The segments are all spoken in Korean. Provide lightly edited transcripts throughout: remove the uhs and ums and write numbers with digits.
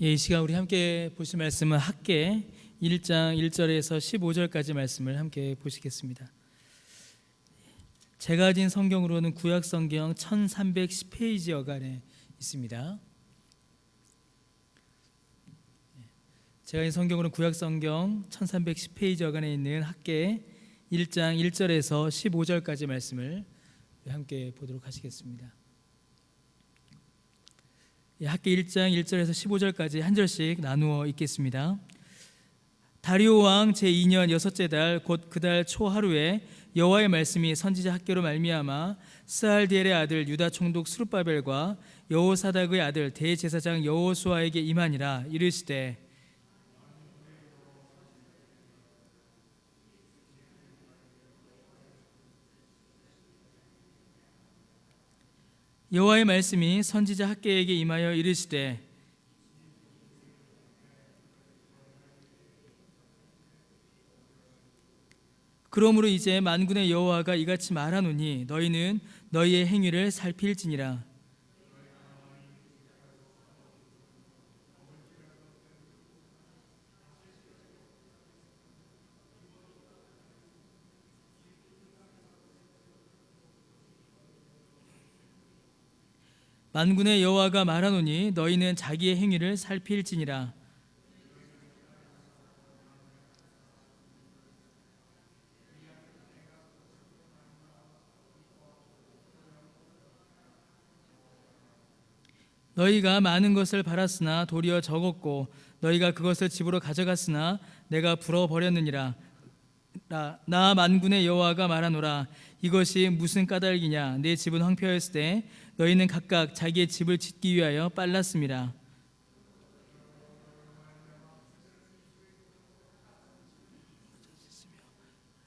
이 시간 우리 함께 보실 말씀은 학개 1장 1절에서 15절까지 말씀을 함께 보시겠습니다. 제가 가진 성경으로는 구약 성경 1310페이지 여간에 있습니다. 제가 가진 성경으로는 구약 성경 1310페이지 여간에 있는 학개 1장 1절에서 15절까지 말씀을 함께 보도록 하시겠습니다. 학개 1장 1절에서 15절까지 한 절씩 나누어 읽겠습니다. 다리오 왕 제2년 여섯째 달 곧 그 달 초하루에 여호와의 말씀이 선지자 학개로 말미암아 스알디엘의 아들 유다 총독 스룹바벨과 여호사닥의 아들 대제사장 여호수아에게 임하니라. 이르시되 여호와의 말씀이 선지자 학개에게 임하여 이르시되 그러므로 이제 만군의 여호와가 이같이 말하노니 너희는 너희의 행위를 살필지니라. 만군의 여호와가 말하노니 너희는 자기의 행위를 살필지니라. 너희가 많은 것을 바랐으나 도리어 적었고 너희가 그것을 집으로 가져갔으나 내가 불어버렸느니라. 나 만군의 여호와가 말하노라. 이것이 무슨 까닭이냐. 내 집은 황폐하였을 때 너희는 각각 자기의 집을 짓기 위하여 빨랐습니다.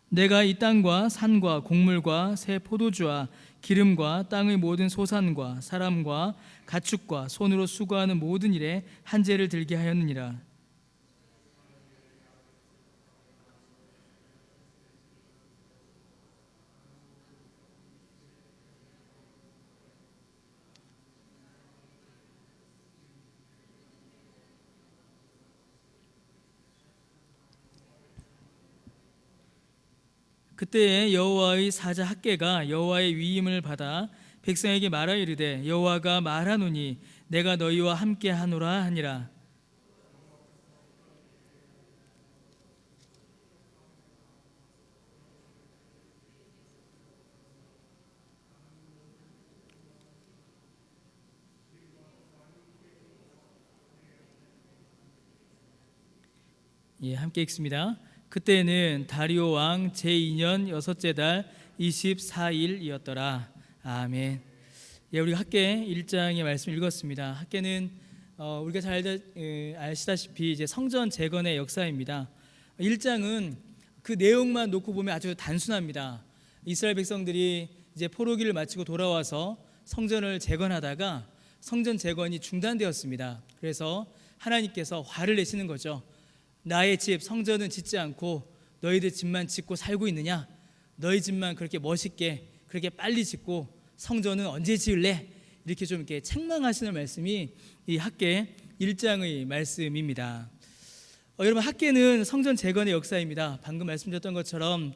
내가 이 땅과 산과 곡물과 새 포도주와 기름과 땅의 모든 소산과 사람과 가축과 손으로 수고하는 모든 일에 한재를 들게 하였느니라. 그때에 여호와의 사자 학개가 여호와의 위임을 받아 백성에게 말하여 이르되 여호와가 말하노니 내가 너희와 함께 하노라 하니라. 함께 읽습니다. 그때는 다리오 왕 제2년 여섯째 달 24일이었더라. 아멘. 우리가 학개 1장의 말씀 읽었습니다. 학개는 우리가 잘 아시다시피 이제 성전 재건의 역사입니다. 1장은 그 내용만 놓고 보면 아주 단순합니다. 이스라엘 백성들이 이제 포로기를 마치고 돌아와서 성전을 재건하다가 성전 재건이 중단되었습니다. 그래서 하나님께서 화를 내시는 거죠. 나의 집 성전은 짓지 않고 너희들 집만 짓고 살고 있느냐? 너희 집만 그렇게 멋있게 그렇게 빨리 짓고 성전은 언제 지을래? 이렇게 좀 이렇게 책망하시는 말씀이 이 학개 1장의 말씀입니다. 여러분, 학개는 성전 재건의 역사입니다. 방금 말씀드렸던 것처럼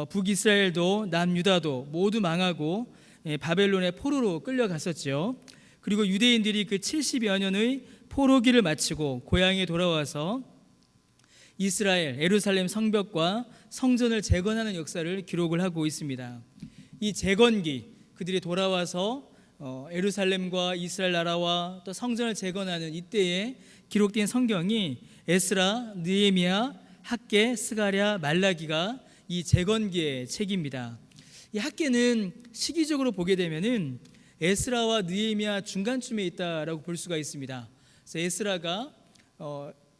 북이스라엘도 남유다도 모두 망하고 바벨론의 포로로 끌려갔었죠. 그리고 유대인들이 그 70여 년의 포로기를 마치고 고향에 돌아와서 이스라엘 예루살렘 성벽과 성전을 재건하는 역사를 기록을 하고 있습니다. 이 재건기, 그들이 돌아와서 예루살렘과 이스라엘 나라와 또 성전을 재건하는 이때에 기록된 성경이 에스라, 느헤미야, 학개, 스가랴, 말라기가 이 재건기의 책입니다. 이 학개는 시기적으로 보게 되면은 에스라와 느헤미야 중간쯤에 있다라고 볼 수가 있습니다. 그래서 에스라가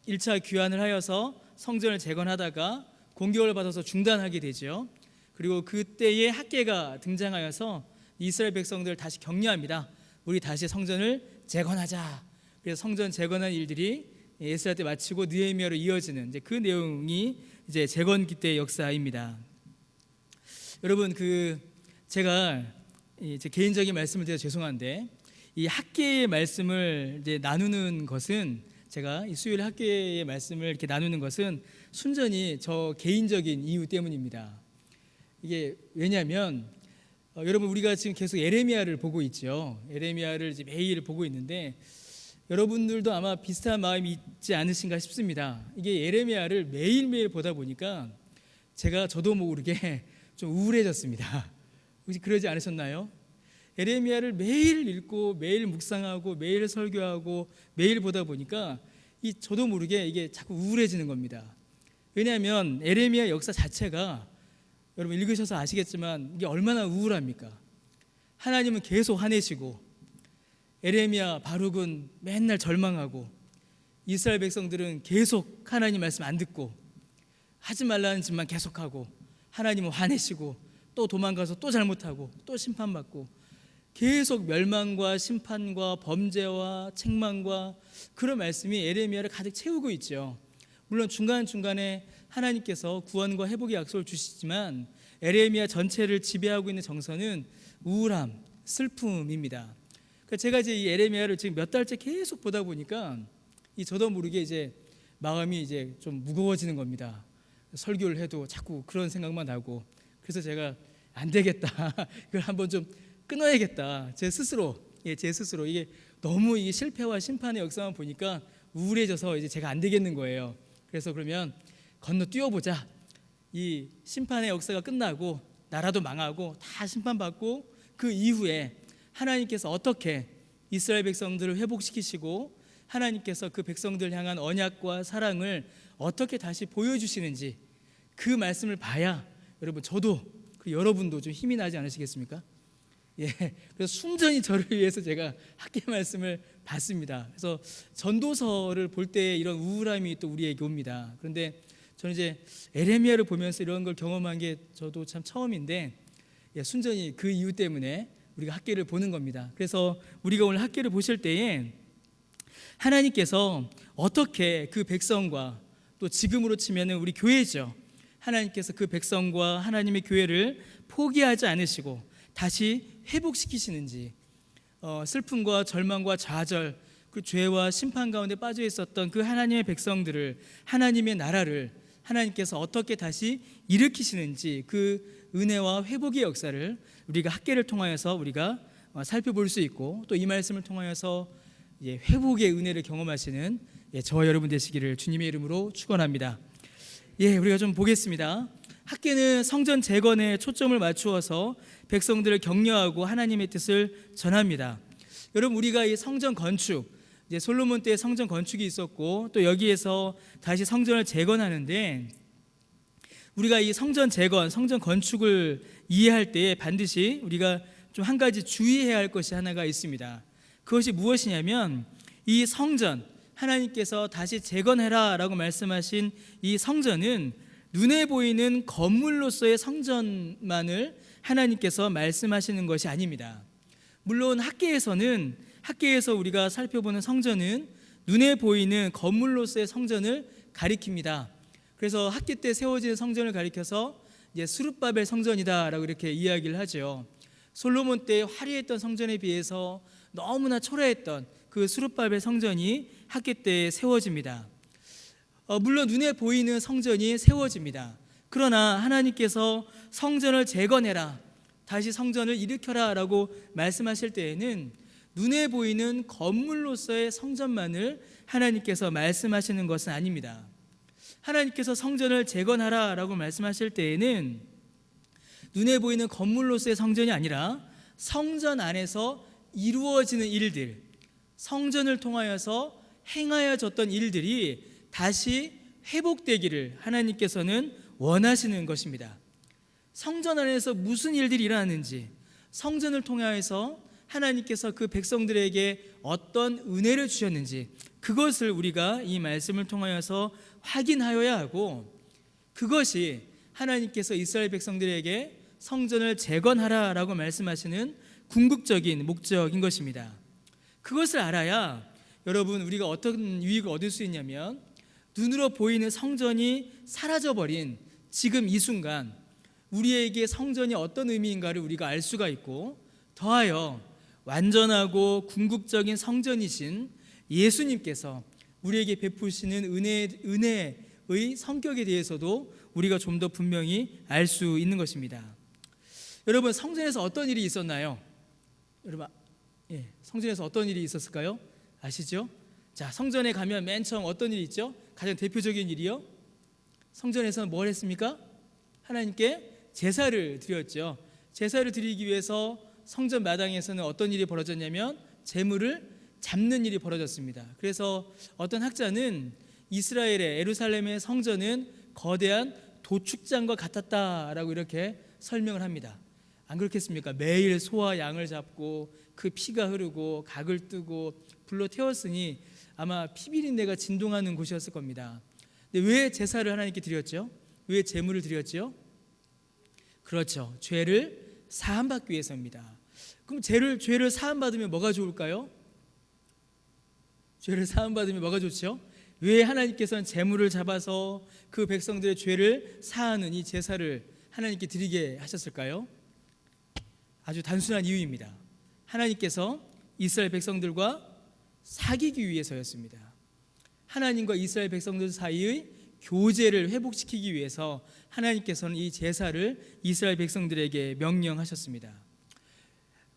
1차 귀환을 하여서 성전을 재건하다가 공격을 받아서 중단하게 되죠. 그리고 그때에 학개가 등장하여서 이스라엘 백성들을 다시 격려합니다. 우리 다시 성전을 재건하자. 그래서 성전 재건한 일들이 에스라 때 마치고 느헤미야로 이어지는 이제 그 내용이 이제 재건기 때의 역사입니다. 여러분, 제가 제 개인적인 말씀을 드려 죄송한데 이 학개의 말씀을 이제 나누는 것은 제가 이 수요일 학교의 말씀을 이렇게 나누는 것은 순전히 저 개인적인 이유 때문입니다. 이게 왜냐하면 여러분 우리가 지금 계속 에레미야를 보고 있죠. 에레미야를 이제 매일 보고 있는데 여러분들도 아마 비슷한 마음이 있지 않으신가 싶습니다. 이게 에레미야를 매일매일 보다 보니까 저도 모르게 좀 우울해졌습니다. 혹시 그러지 않으셨나요? 에레미야를 매일 읽고 매일 묵상하고 매일 설교하고 매일 보다 보니까 저도 모르게 이게 자꾸 우울해지는 겁니다. 왜냐하면 에레미야 역사 자체가 여러분 읽으셔서 아시겠지만 이게 얼마나 우울합니까? 하나님은 계속 화내시고 에레미야 바룩은 맨날 절망하고 이스라엘 백성들은 계속 하나님 말씀 안 듣고 하지 말라는 짓만 계속하고 하나님은 화내시고 또 도망가서 또 잘못하고 또 심판받고 계속 멸망과 심판과 범죄와 책망과 그런 말씀이 에레미야를 가득 채우고 있죠. 물론 중간중간에 하나님께서 구원과 회복의 약속을 주시지만 에레미야 전체를 지배하고 있는 정서는 우울함, 슬픔입니다. 그러니까 제가 이제 이 에레미야를 지금 몇 달째 계속 보다 보니까 저도 모르게 이제 마음이 이제 좀 무거워지는 겁니다. 설교를 해도 자꾸 그런 생각만 나고 그래서 제가 안 되겠다. 이걸 한번 좀 끊어야겠다. 제 스스로 이게 너무 이 실패와 심판의 역사만 보니까 우울해져서 이제 제가 안 되겠는 거예요. 그래서 그러면 건너뛰어보자. 이 심판의 역사가 끝나고 나라도 망하고 다 심판받고 그 이후에 하나님께서 어떻게 이스라엘 백성들을 회복시키시고 하나님께서 그 백성들 향한 언약과 사랑을 어떻게 다시 보여주시는지 그 말씀을 봐야 여러분 저도 여러분도 좀 힘이 나지 않으시겠습니까? 그래서 순전히 저를 위해서 제가 학계 말씀을 봤습니다. 그래서 전도서를 볼 때 이런 우울함이 또 우리에게 옵니다. 그런데 저는 이제 에레미야를 보면서 이런 걸 경험한 게 저도 참 처음인데 순전히 그 이유 때문에 우리가 학계를 보는 겁니다. 그래서 우리가 오늘 학계를 보실 때에 하나님께서 어떻게 그 백성과 또 지금으로 치면은 우리 교회죠. 하나님께서 그 백성과 하나님의 교회를 포기하지 않으시고 다시 회복시키시는지 슬픔과 절망과 좌절 그 죄와 심판 가운데 빠져 있었던 그 하나님의 백성들을 하나님의 나라를 하나님께서 어떻게 다시 일으키시는지 그 은혜와 회복의 역사를 우리가 학계를 통하여서 우리가 살펴볼 수 있고 또 이 말씀을 통하여서 회복의 은혜를 경험하시는 저와 여러분 되시기를 주님의 이름으로 축원합니다. 우리가 좀 보겠습니다. 학계는 성전 재건에 초점을 맞추어서 백성들을 격려하고 하나님의 뜻을 전합니다. 여러분 우리가 이 성전 건축 이제 솔로몬 때 성전 건축이 있었고 또 여기에서 다시 성전을 재건하는데 우리가 이 성전 재건, 성전 건축을 이해할 때 반드시 우리가 좀 한 가지 주의해야 할 것이 하나가 있습니다. 그것이 무엇이냐면 이 성전 하나님께서 다시 재건해라 라고 말씀하신 이 성전은 눈에 보이는 건물로서의 성전만을 하나님께서 말씀하시는 것이 아닙니다. 물론 학계에서 우리가 살펴보는 성전은 눈에 보이는 건물로서의 성전을 가리킵니다. 그래서 학계 때 세워진 성전을 가리켜서 이제 스룹바벨 성전이다라고 이렇게 이야기를 하죠. 솔로몬 때 화려했던 성전에 비해서 너무나 초라했던 그 스룹바벨 성전이 학계 때 세워집니다. 물론 눈에 보이는 성전이 세워집니다. 그러나 하나님께서 성전을 재건해라, 다시 성전을 일으켜라 라고 말씀하실 때에는 눈에 보이는 건물로서의 성전만을 하나님께서 말씀하시는 것은 아닙니다. 하나님께서 성전을 재건하라 라고 말씀하실 때에는 눈에 보이는 건물로서의 성전이 아니라 성전 안에서 이루어지는 일들, 성전을 통하여서 행하여졌던 일들이 다시 회복되기를 하나님께서는 원하시는 것입니다. 성전 안에서 무슨 일들이 일어나는지, 성전을 통하여서 하나님께서 그 백성들에게 어떤 은혜를 주셨는지 그것을 우리가 이 말씀을 통하여서 확인하여야 하고, 그것이 하나님께서 이스라엘 백성들에게 성전을 재건하라라고 말씀하시는 궁극적인 목적인 것입니다. 그것을 알아야 여러분 우리가 어떤 유익을 얻을 수 있냐면, 눈으로 보이는 성전이 사라져버린 지금 이 순간 우리에게 성전이 어떤 의미인가를 우리가 알 수가 있고, 더하여 완전하고 궁극적인 성전이신 예수님께서 우리에게 베푸시는 은혜의 성격에 대해서도 우리가 좀 더 분명히 알 수 있는 것입니다. 여러분, 성전에서 어떤 일이 있었나요? 여러분, 성전에서 어떤 일이 있었을까요? 아시죠? 자, 성전에 가면 맨 처음 어떤 일이 있죠? 가장 대표적인 일이요, 성전에서는 뭘 했습니까? 하나님께 제사를 드렸죠. 제사를 드리기 위해서 성전 마당에서는 어떤 일이 벌어졌냐면 제물을 잡는 일이 벌어졌습니다. 그래서 어떤 학자는 이스라엘의 예루살렘의 성전은 거대한 도축장과 같았다라고 이렇게 설명을 합니다. 안 그렇겠습니까? 매일 소와 양을 잡고 그 피가 흐르고 각을 뜨고 불로 태웠으니 아마 피비린내가 진동하는 곳이었을 겁니다. 근데 왜 제사를 하나님께 드렸죠? 왜 제물을 드렸죠? 그렇죠, 죄를 사함받기 위해서입니다. 그럼 죄를 사함받으면 뭐가 좋을까요? 죄를 사함받으면 뭐가 좋죠? 왜 하나님께서는 제물을 잡아서 그 백성들의 죄를 사하는 이 제사를 하나님께 드리게 하셨을까요? 아주 단순한 이유입니다. 하나님께서 이스라엘 백성들과 사귀기 위해서였습니다. 하나님과 이스라엘 백성들 사이의 교제를 회복시키기 위해서 하나님께서는 이 제사를 이스라엘 백성들에게 명령하셨습니다.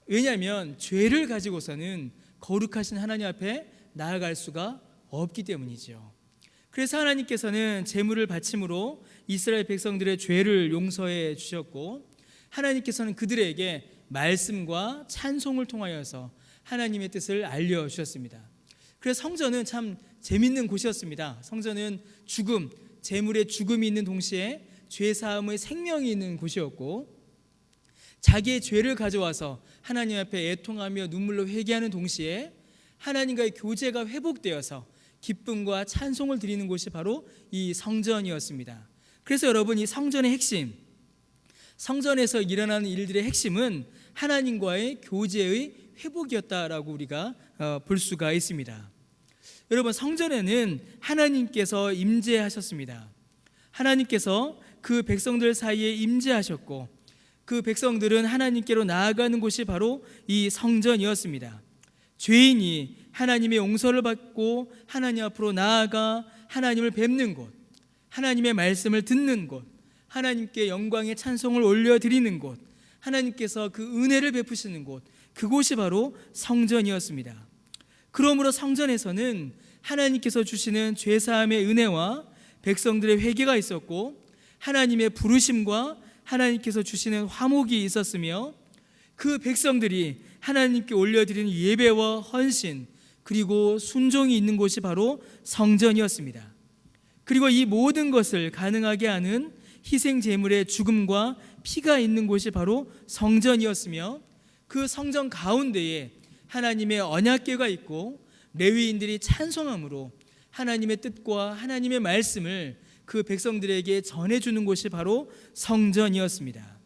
왜냐하면 죄를 가지고서는 거룩하신 하나님 앞에 나아갈 수가 없기 때문이죠. 그래서 하나님께서는 제물을 바침으로 이스라엘 백성들의 죄를 용서해 주셨고, 하나님께서는 그들에게 말씀과 찬송을 통하여서 하나님의 뜻을 알려주셨습니다. 그래서 성전은 참 재밌는 곳이었습니다. 성전은 죽음, 제물의 죽음이 있는 동시에 죄사함의 생명이 있는 곳이었고, 자기의 죄를 가져와서 하나님 앞에 애통하며 눈물로 회개하는 동시에 하나님과의 교제가 회복되어서 기쁨과 찬송을 드리는 곳이 바로 이 성전이었습니다. 그래서 여러분, 이 성전의 핵심, 성전에서 일어나는 일들의 핵심은 하나님과의 교제의 회복이었다라고 우리가 볼 수가 있습니다. 여러분, 성전에는 하나님께서 임재하셨습니다. 하나님께서 그 백성들 사이에 임재하셨고, 그 백성들은 하나님께로 나아가는 곳이 바로 이 성전이었습니다. 죄인이 하나님의 용서를 받고 하나님 앞으로 나아가 하나님을 뵙는 곳, 하나님의 말씀을 듣는 곳, 하나님께 영광의 찬송을 올려드리는 곳, 하나님께서 그 은혜를 베푸시는 곳, 그곳이 바로 성전이었습니다. 그러므로 성전에서는 하나님께서 주시는 죄사함의 은혜와 백성들의 회개가 있었고, 하나님의 부르심과 하나님께서 주시는 화목이 있었으며, 그 백성들이 하나님께 올려드리는 예배와 헌신, 그리고 순종이 있는 곳이 바로 성전이었습니다. 그리고 이 모든 것을 가능하게 하는 희생 제물의 죽음과 피가 있는 곳이 바로 성전이었으며, 그 성전 가운데에 하나님의 언약궤가 있고 레위인들이 찬송함으로 하나님의 뜻과 하나님의 말씀을 그 백성들에게 전해주는 곳이 바로 성전이었습니다.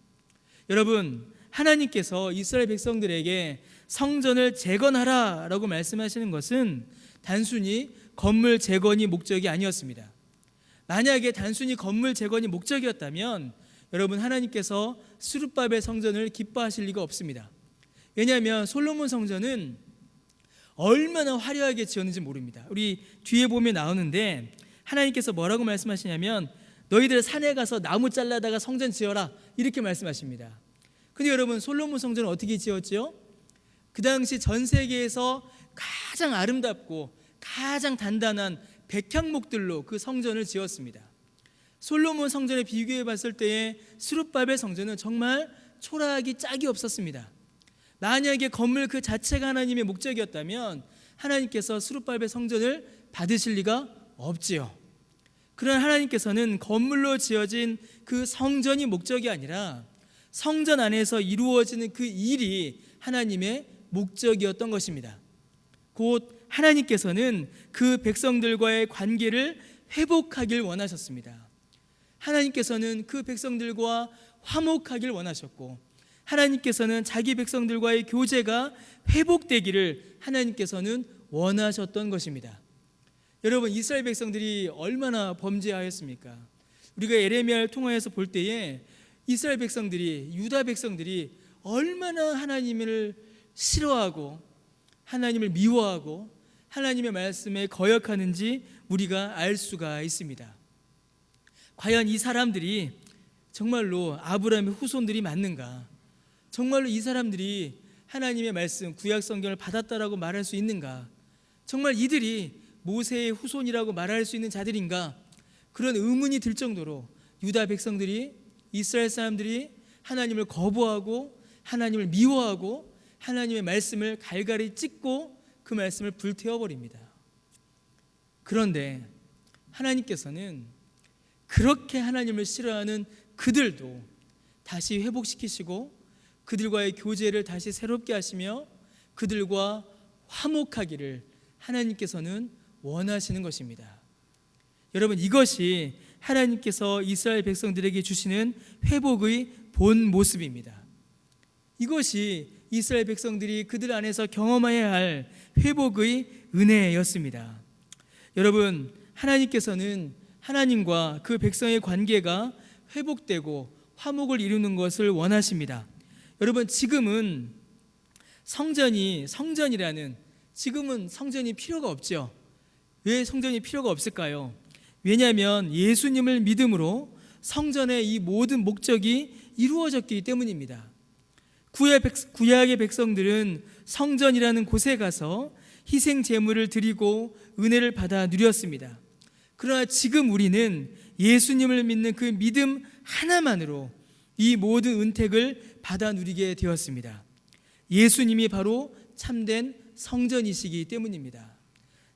여러분, 하나님께서 이스라엘 백성들에게 성전을 재건하라라고 말씀하시는 것은 단순히 건물 재건이 목적이 아니었습니다. 만약에 단순히 건물 재건이 목적이었다면 여러분, 하나님께서 스룹바벨 성전을 기뻐하실 리가 없습니다. 왜냐하면 솔로몬 성전은 얼마나 화려하게 지었는지 모릅니다. 우리 뒤에 보면 나오는데 하나님께서 뭐라고 말씀하시냐면 너희들 산에 가서 나무 잘라다가 성전 지어라, 이렇게 말씀하십니다. 근데 여러분, 솔로몬 성전은 어떻게 지었죠? 그 당시 전 세계에서 가장 아름답고 가장 단단한 백향목들로 그 성전을 지었습니다. 솔로몬 성전에 비교해 봤을 때의 스룹바벨 성전은 정말 초라하기 짝이 없었습니다. 만약에 건물 그 자체가 하나님의 목적이었다면 하나님께서 스룹바벨 성전을 받으실 리가 없지요. 그러나 하나님께서는 건물로 지어진 그 성전이 목적이 아니라 성전 안에서 이루어지는 그 일이 하나님의 목적이었던 것입니다. 곧 하나님께서는 그 백성들과의 관계를 회복하길 원하셨습니다. 하나님께서는 그 백성들과 화목하길 원하셨고, 하나님께서는 자기 백성들과의 교제가 회복되기를 하나님께서는 원하셨던 것입니다. 여러분, 이스라엘 백성들이 얼마나 범죄하였습니까? 우리가 예레미야를 통하여서 볼 때에 이스라엘 백성들이, 유다 백성들이 얼마나 하나님을 싫어하고 하나님을 미워하고 하나님의 말씀에 거역하는지 우리가 알 수가 있습니다. 과연 이 사람들이 정말로 아브라함의 후손들이 맞는가? 정말로 이 사람들이 하나님의 말씀, 구약 성경을 받았다라고 말할 수 있는가? 정말 이들이 모세의 후손이라고 말할 수 있는 자들인가? 그런 의문이 들 정도로 유다 백성들이, 이스라엘 사람들이 하나님을 거부하고 하나님을 미워하고 하나님의 말씀을 갈갈이 찢고 그 말씀을 불태워버립니다. 그런데 하나님께서는 그렇게 하나님을 싫어하는 그들도 다시 회복시키시고 그들과의 교제를 다시 새롭게 하시며 그들과 화목하기를 하나님께서는 원하시는 것입니다. 여러분, 이것이 하나님께서 이스라엘 백성들에게 주시는 회복의 본 모습입니다. 이것이 이스라엘 백성들이 그들 안에서 경험해야 할 회복의 은혜였습니다. 여러분, 하나님께서는 하나님과 그 백성의 관계가 회복되고 화목을 이루는 것을 원하십니다. 여러분, 지금은 지금은 성전이 필요가 없죠. 왜 성전이 필요가 없을까요? 왜냐하면 예수님을 믿음으로 성전의 이 모든 목적이 이루어졌기 때문입니다. 구약의 백성들은 성전이라는 곳에 가서 희생 제물을 드리고 은혜를 받아 누렸습니다. 그러나 지금 우리는 예수님을 믿는 그 믿음 하나만으로 이 모든 은택을 받아 누리게 되었습니다. 예수님이 바로 참된 성전이시기 때문입니다.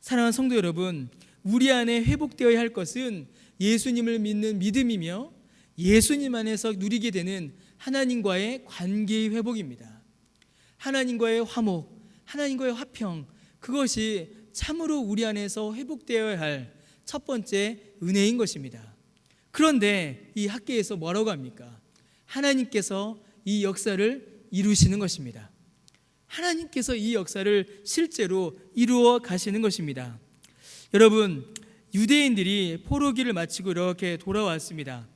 사랑하는 성도 여러분, 우리 안에 회복되어야 할 것은 예수님을 믿는 믿음이며 예수님 안에서 누리게 되는 하나님과의 관계의 회복입니다. 하나님과의 화목, 하나님과의 화평, 그것이 참으로 우리 안에서 회복되어야 할 첫 번째 은혜인 것입니다. 그런데 이 학계에서 뭐라고 합니까? 하나님께서 이 역사를 이루시는 것입니다. 하나님께서 이 역사를 실제로 이루어 가시는 것입니다. 여러분, 유대인들이 포로기를 마치고 이렇게 돌아왔습니다.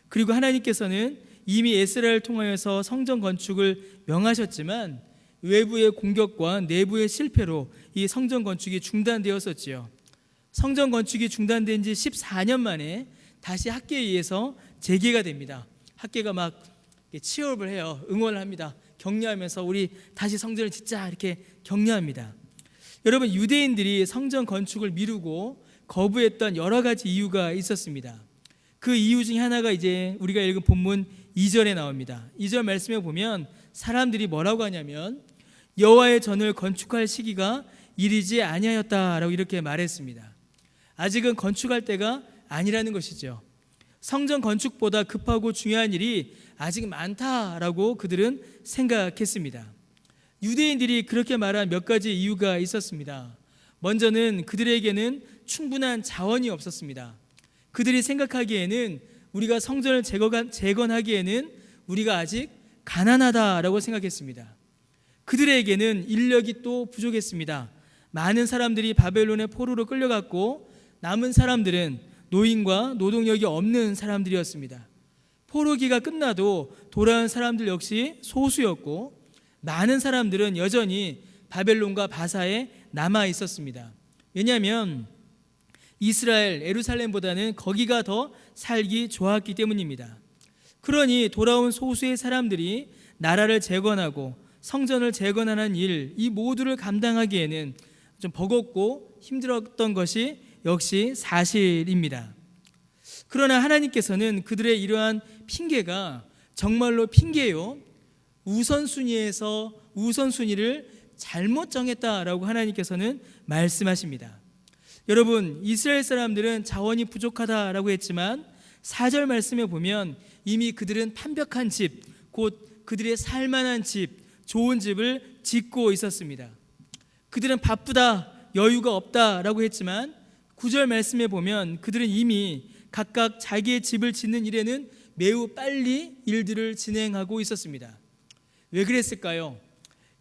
그리고 하나님께서는 이미 에스라를 통하여서 성전 건축을 명하셨지만 외부의 공격과 내부의 실패로 이 성전 건축이 중단되었었지요. 성전 건축이 중단된 지 14년 만에 다시 학계에 의해서 재개가 됩니다. 학계가 막 치열을 해요. 응원을 합니다. 격려하면서 우리 다시 성전을 짓자 이렇게 격려합니다. 여러분, 유대인들이 성전 건축을 미루고 거부했던 여러 가지 이유가 있었습니다. 그 이유 중에 하나가 이제 우리가 읽은 본문 2절에 나옵니다. 2절 말씀에 보면 사람들이 뭐라고 하냐면 여호와의 전을 건축할 시기가 이르지 아니하였다라고 이렇게 말했습니다. 아직은 건축할 때가 아니라는 것이죠. 성전 건축보다 급하고 중요한 일이 아직 많다라고 그들은 생각했습니다. 유대인들이 그렇게 말한 몇 가지 이유가 있었습니다. 먼저는 그들에게는 충분한 자원이 없었습니다. 그들이 생각하기에는 우리가 성전을 재건하기에는 우리가 아직 가난하다라고 생각했습니다. 그들에게는 인력이 또 부족했습니다. 많은 사람들이 바벨론의 포로로 끌려갔고 남은 사람들은 노인과 노동력이 없는 사람들이었습니다. 포로기가 끝나도 돌아온 사람들 역시 소수였고 많은 사람들은 여전히 바벨론과 바사에 남아 있었습니다. 왜냐하면 이스라엘, 예루살렘보다는 거기가 더 살기 좋았기 때문입니다. 그러니 돌아온 소수의 사람들이 나라를 재건하고 성전을 재건하는 일, 이 모두를 감당하기에는 좀 버겁고 힘들었던 것이 역시 사실입니다. 그러나 하나님께서는 그들의 이러한 핑계가 정말로 핑계요, 우선순위에서 우선순위를 잘못 정했다라고 하나님께서는 말씀하십니다. 여러분, 이스라엘 사람들은 자원이 부족하다라고 했지만 4절 말씀에 보면 이미 그들은 완벽한 집, 곧 그들의 살만한 집, 좋은 집을 짓고 있었습니다. 그들은 바쁘다, 여유가 없다라고 했지만 9절 말씀에 보면 그들은 이미 각각 자기의 집을 짓는 일에는 매우 빨리 일들을 진행하고 있었습니다. 왜 그랬을까요?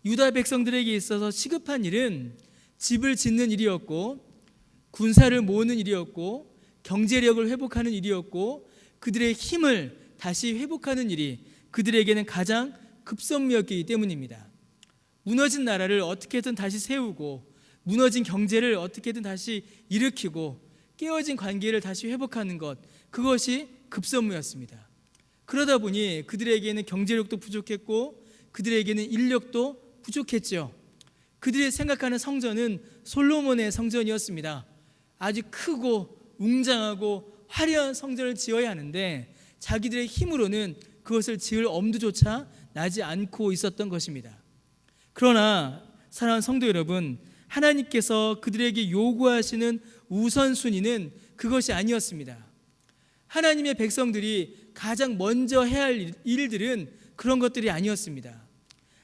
유다 백성들에게 있어서 시급한 일은 집을 짓는 일이었고 군사를 모으는 일이었고 경제력을 회복하는 일이었고 그들의 힘을 다시 회복하는 일이 그들에게는 가장 급선무였기 때문입니다. 무너진 나라를 어떻게든 다시 세우고 무너진 경제를 어떻게든 다시 일으키고 깨어진 관계를 다시 회복하는 것, 그것이 급선무였습니다. 그러다 보니 그들에게는 경제력도 부족했고 그들에게는 인력도 부족했죠. 그들이 생각하는 성전은 솔로몬의 성전이었습니다. 아주 크고 웅장하고 화려한 성전을 지어야 하는데 자기들의 힘으로는 그것을 지을 엄두조차 나지 않고 있었던 것입니다. 그러나 사랑하는 성도 여러분, 하나님께서 그들에게 요구하시는 우선순위는 그것이 아니었습니다. 하나님의 백성들이 가장 먼저 해야 할 일들은 그런 것들이 아니었습니다.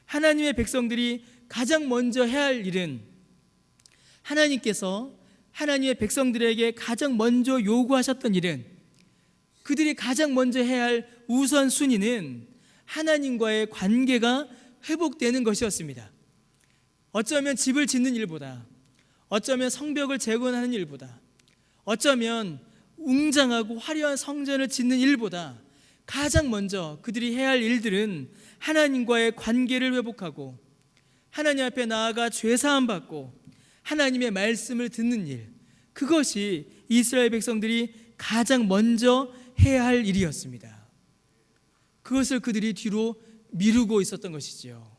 하나님의 백성들이 가장 먼저 해야 할 일은, 하나님께서 하나님의 백성들에게 가장 먼저 요구하셨던 일은, 그들이 가장 먼저 해야 할 우선순위는 하나님과의 관계가 회복되는 것이었습니다. 어쩌면 집을 짓는 일보다, 어쩌면 성벽을 재건하는 일보다, 어쩌면 웅장하고 화려한 성전을 짓는 일보다 가장 먼저 그들이 해야 할 일들은 하나님과의 관계를 회복하고 하나님 앞에 나아가 죄사함 받고 하나님의 말씀을 듣는 일, 그것이 이스라엘 백성들이 가장 먼저 해야 할 일이었습니다. 그것을 그들이 뒤로 미루고 있었던 것이지요.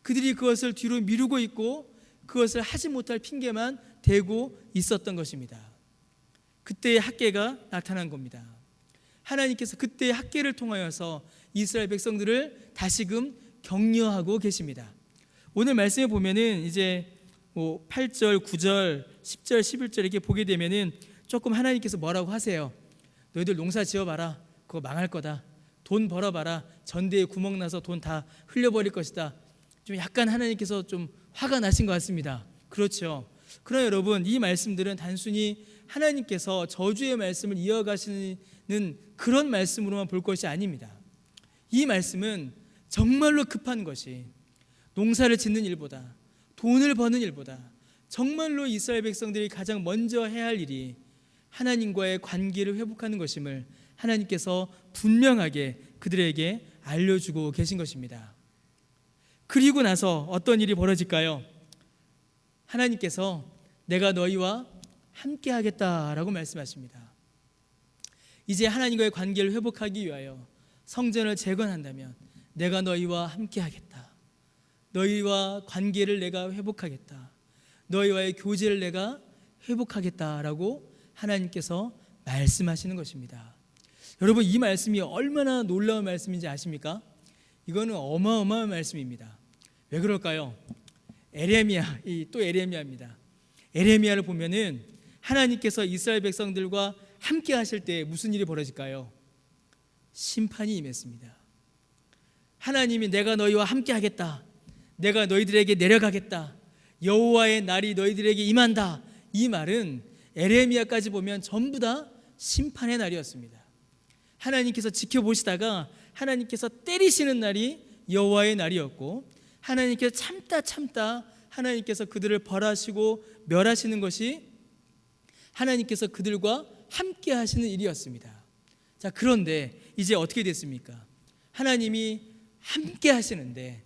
그들이 그것을 뒤로 미루고 있고 그것을 하지 못할 핑계만 대고 있었던 것입니다. 그때의 학계가 나타난 겁니다. 하나님께서 그때의 학계를 통하여서 이스라엘 백성들을 다시금 격려하고 계십니다. 오늘 말씀에 보면은 이제 8절, 9절, 10절, 11절 이렇게 보게 되면은 조금 하나님께서 뭐라고 하세요. 너희들 농사 지어봐라. 그거 망할 거다. 돈 벌어봐라. 전대에 구멍 나서 돈 다 흘려버릴 것이다. 좀 약간 하나님께서 좀 화가 나신 것 같습니다. 그렇죠. 그러나 여러분, 이 말씀들은 단순히 하나님께서 저주의 말씀을 이어가시는 그런 말씀으로만 볼 것이 아닙니다. 이 말씀은 정말로 급한 것이, 농사를 짓는 일보다, 돈을 버는 일보다 정말로 이스라엘 백성들이 가장 먼저 해야 할 일이 하나님과의 관계를 회복하는 것임을 하나님께서 분명하게 그들에게 알려주고 계신 것입니다. 그리고 나서 어떤 일이 벌어질까요? 하나님께서 내가 너희와 함께 하겠다라고 말씀하십니다. 이제 하나님과의 관계를 회복하기 위하여 성전을 재건한다면 내가 너희와 함께 하겠다. 너희와 관계를 내가 회복하겠다. 너희와의 교제를 내가 회복하겠다라고 하나님께서 말씀하시는 것입니다. 여러분, 이 말씀이 얼마나 놀라운 말씀인지 아십니까? 이거는 어마어마한 말씀입니다. 왜 그럴까요? 에레미야, 또 에레미야입니다. 에레미야를 보면은 하나님께서 이스라엘 백성들과 함께 하실 때 무슨 일이 벌어질까요? 심판이 임했습니다. 하나님이 내가 너희와 함께 하겠다. 내가 너희들에게 내려가겠다. 여호와의 날이 너희들에게 임한다. 이 말은 에레미야까지 보면 전부 다 심판의 날이었습니다. 하나님께서 지켜보시다가 하나님께서 때리시는 날이 여호와의 날이었고, 하나님께서 참다 하나님께서 그들을 벌하시고 멸하시는 것이 하나님께서 그들과 함께 하시는 일이었습니다. 자, 그런데 이제 어떻게 됐습니까? 하나님이 함께 하시는데,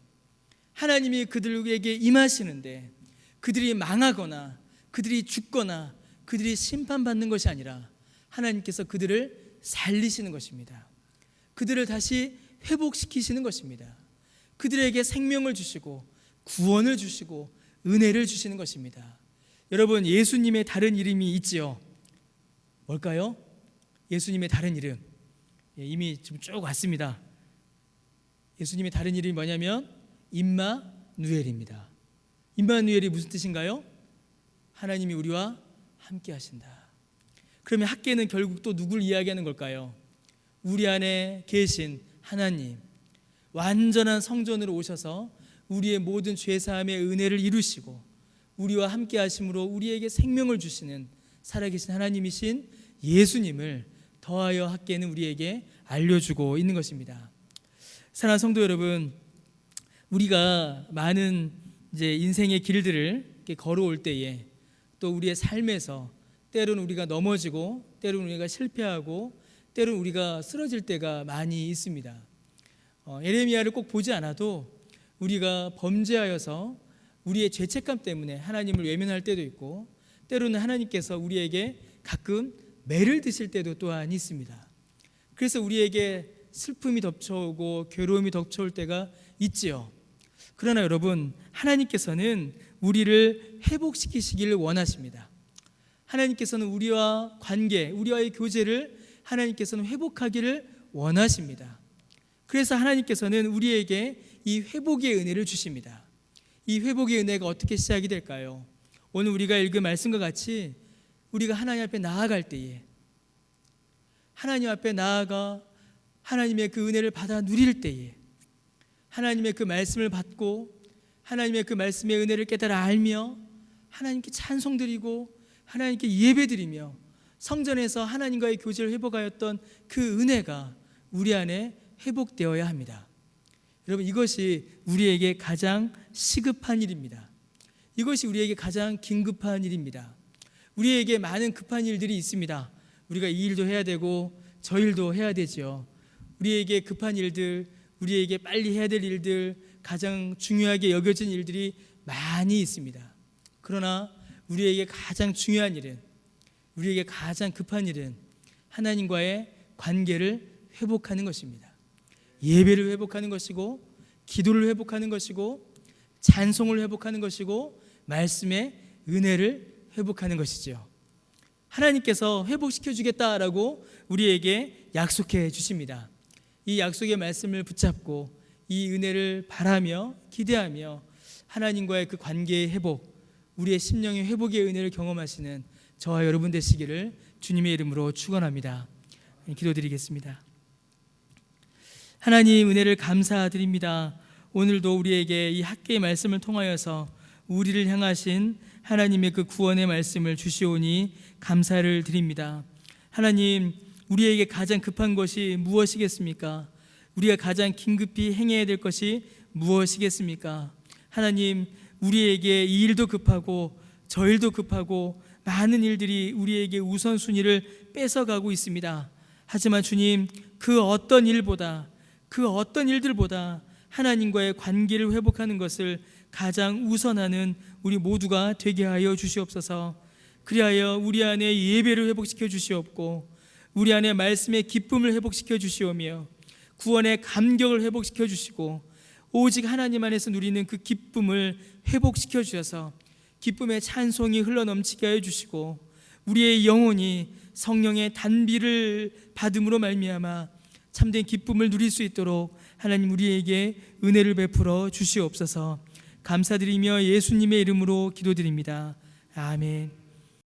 하나님이 그들에게 임하시는데 그들이 망하거나 그들이 죽거나 그들이 심판받는 것이 아니라 하나님께서 그들을 살리시는 것입니다. 그들을 다시 회복시키시는 것입니다. 그들에게 생명을 주시고 구원을 주시고 은혜를 주시는 것입니다. 여러분, 예수님의 다른 이름이 있지요. 뭘까요? 예수님의 다른 이름, 이미 지금 쭉 왔습니다. 예수님의 다른 이름이 뭐냐면 임마누엘입니다. 임마누엘이 무슨 뜻인가요? 하나님이 우리와 함께 하신다. 그러면 학계는 결국 또 누굴 이야기하는 걸까요? 우리 안에 계신 하나님, 완전한 성전으로 오셔서 우리의 모든 죄사함의 은혜를 이루시고 우리와 함께 하심으로 우리에게 생명을 주시는 살아계신 하나님이신 예수님을 더하여 학계는 우리에게 알려주고 있는 것입니다. 사랑하는 성도 여러분, 우리가 많은 이제 인생의 길들을 이렇게 걸어올 때에 또 우리의 삶에서 때로는 우리가 넘어지고 때로는 우리가 실패하고 때로는 우리가 쓰러질 때가 많이 있습니다. 에레미야를 꼭 보지 않아도 우리가 범죄하여서 우리의 죄책감 때문에 하나님을 외면할 때도 있고, 때로는 하나님께서 우리에게 가끔 매를 드실 때도 또한 있습니다. 그래서 우리에게 슬픔이 덮쳐오고 괴로움이 덮쳐올 때가 있지요. 그러나 여러분, 하나님께서는 우리를 회복시키시기를 원하십니다. 하나님께서는 우리와 관계, 우리와의 교제를 하나님께서는 회복하기를 원하십니다. 그래서 하나님께서는 우리에게 이 회복의 은혜를 주십니다. 이 회복의 은혜가 어떻게 시작이 될까요? 오늘 우리가 읽은 말씀과 같이 우리가 하나님 앞에 나아갈 때에, 하나님 앞에 나아가 하나님의 그 은혜를 받아 누릴 때에, 하나님의 그 말씀을 받고 하나님의 그 말씀의 은혜를 깨달아 알며 하나님께 찬송드리고 하나님께 예배드리며 성전에서 하나님과의 교제를 회복하였던 그 은혜가 우리 안에 회복되어야 합니다. 여러분, 이것이 우리에게 가장 시급한 일입니다. 이것이 우리에게 가장 긴급한 일입니다. 우리에게 많은 급한 일들이 있습니다. 우리가 이 일도 해야 되고 저 일도 해야 되죠. 우리에게 급한 일들, 우리에게 빨리 해야 될 일들, 가장 중요하게 여겨진 일들이 많이 있습니다. 그러나 우리에게 가장 중요한 일은, 우리에게 가장 급한 일은 하나님과의 관계를 회복하는 것입니다. 예배를 회복하는 것이고, 기도를 회복하는 것이고, 찬송을 회복하는 것이고, 말씀의 은혜를 회복하는 것이죠. 하나님께서 회복시켜 주겠다라고 우리에게 약속해 주십니다. 이 약속의 말씀을 붙잡고 이 은혜를 바라며 기대하며 하나님과의 그 관계의 회복, 우리의 심령의 회복의 은혜를 경험하시는 저와 여러분 되시기를 주님의 이름으로 축원합니다. 기도드리겠습니다. 하나님, 은혜를 감사드립니다. 오늘도 우리에게 이 학계의 말씀을 통하여서 우리를 향하신 하나님의 그 구원의 말씀을 주시오니 감사를 드립니다. 하나님, 우리에게 가장 급한 것이 무엇이겠습니까? 우리가 가장 긴급히 행해야 될 것이 무엇이겠습니까? 하나님, 우리에게 이 일도 급하고 저 일도 급하고 많은 일들이 우리에게 우선순위를 뺏어가고 있습니다. 하지만 주님, 그 어떤 일보다, 그 어떤 일들보다 하나님과의 관계를 회복하는 것을 가장 우선하는 우리 모두가 되게 하여 주시옵소서. 그리하여 우리 안에 예배를 회복시켜 주시옵고, 우리 안에 말씀의 기쁨을 회복시켜 주시오며, 구원의 감격을 회복시켜 주시고, 오직 하나님 안에서 누리는 그 기쁨을 회복시켜 주셔서 기쁨의 찬송이 흘러넘치게 하여 주시고, 우리의 영혼이 성령의 단비를 받음으로 말미암아 참된 기쁨을 누릴 수 있도록 하나님 우리에게 은혜를 베풀어 주시옵소서. 감사드리며 예수님의 이름으로 기도드립니다. 아멘.